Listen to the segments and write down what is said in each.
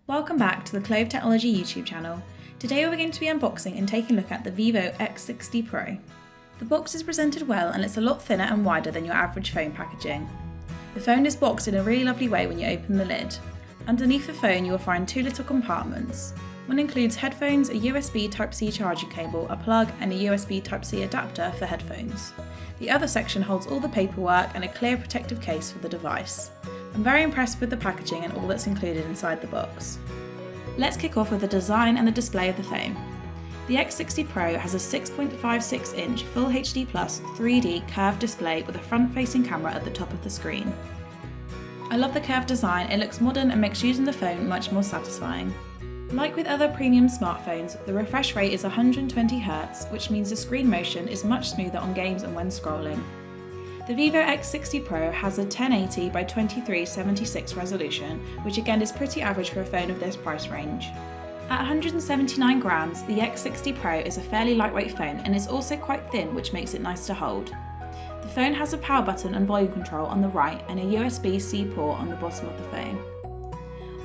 Welcome back to the Clove Technology YouTube channel. Today we're going to be unboxing and taking a look at the VIVO X60 Pro. The box is presented well and it's a lot thinner and wider than your average phone packaging. The phone is boxed in a really lovely way when you open the lid. Underneath the phone you will find two little compartments. One includes headphones, a USB Type-C charging cable, a plug and a USB Type-C adapter for headphones. The other section holds all the paperwork and a clear protective case for the device. I'm very impressed with the packaging and all that's included inside the box. Let's kick off with the design and the display of the phone. The X60 Pro has a 6.56-inch Full HD Plus 3D curved display with a front-facing camera at the top of the screen. I love the curved design, it looks modern and makes using the phone much more satisfying. Like with other premium smartphones, the refresh rate is 120Hz, which means the screen motion is much smoother on games and when scrolling. The VIVO X60 Pro has a 1080 by 2376 resolution, which again is pretty average for a phone of this price range. At 179 grams, the X60 Pro is a fairly lightweight phone and is also quite thin, which makes it nice to hold. The phone has a power button and volume control on the right and a USB-C port on the bottom of the phone.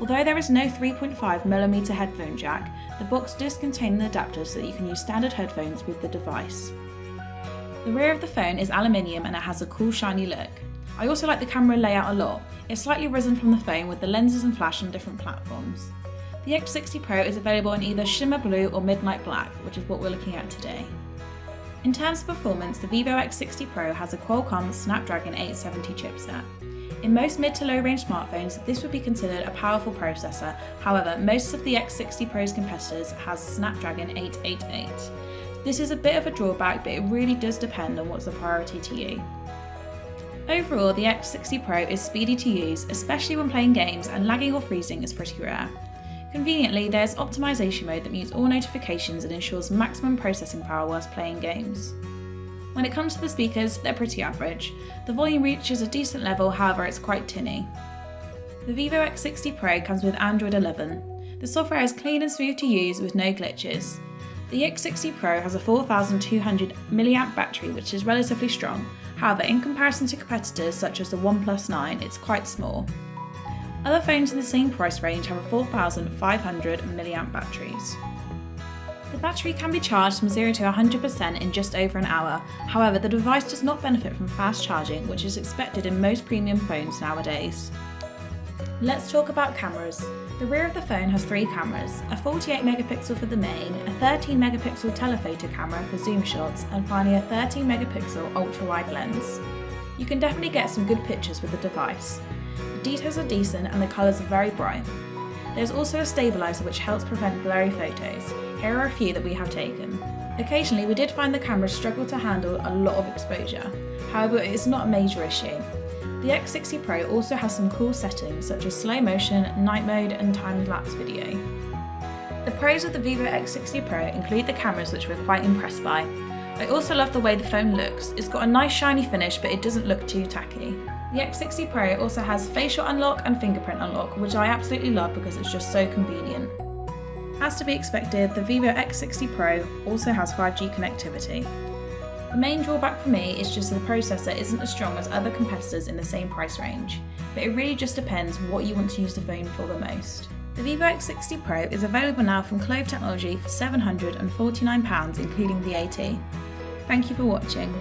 Although there is no 3.5mm headphone jack, the box does contain an adapter so that you can use standard headphones with the device. The rear of the phone is aluminium and it has a cool shiny look. I also like the camera layout a lot. It's slightly risen from the phone with the lenses and flash on different platforms. The X60 Pro is available in either shimmer blue or midnight black, which is what we're looking at today. In terms of performance, the VIVO X60 Pro has a Qualcomm Snapdragon 870 chipset. In most mid to low range smartphones, this would be considered a powerful processor. However, most of the X60 Pro's competitors has Snapdragon 888. This is a bit of a drawback, but it really does depend on what's a priority to you. Overall, the X60 Pro is speedy to use, especially when playing games, and lagging or freezing is pretty rare. Conveniently, there's optimization mode that mutes all notifications and ensures maximum processing power whilst playing games. When it comes to the speakers, they're pretty average. The volume reaches a decent level, however it's quite tinny. The VIVO X60 Pro comes with Android 11. The software is clean and smooth to use with no glitches. The X60 Pro has a 4200 mAh battery, which is relatively strong. However, in comparison to competitors such as the OnePlus 9, it's quite small. Other phones in the same price range have a 4500 mAh batteries. The battery can be charged from 0 to 100% in just over an hour. However, the device does not benefit from fast charging, which is expected in most premium phones nowadays. Let's talk about cameras. The rear of the phone has three cameras, a 48MP for the main, a 13MP telephoto camera for zoom shots, and finally a 13MP ultra-wide lens. You can definitely get some good pictures with the device. The details are decent and the colours are very bright. There's also a stabiliser which helps prevent blurry photos. Here are a few that we have taken. Occasionally we did find the cameras struggle to handle a lot of exposure, however it is not a major issue. The X60 Pro also has some cool settings such as slow motion, night mode and time-lapse video. The pros of the VIVO X60 Pro include the cameras, which we're quite impressed by. I also love the way the phone looks. It's got a nice shiny finish but it doesn't look too tacky. The X60 Pro also has facial unlock and fingerprint unlock, which I absolutely love because it's just so convenient. As to be expected, the VIVO X60 Pro also has 5G connectivity. The main drawback for me is just that the processor isn't as strong as other competitors in the same price range, but it really just depends what you want to use the phone for the most. The VIVO X60 Pro is available now from Clove Technology for £749 including VAT. Thank you for watching.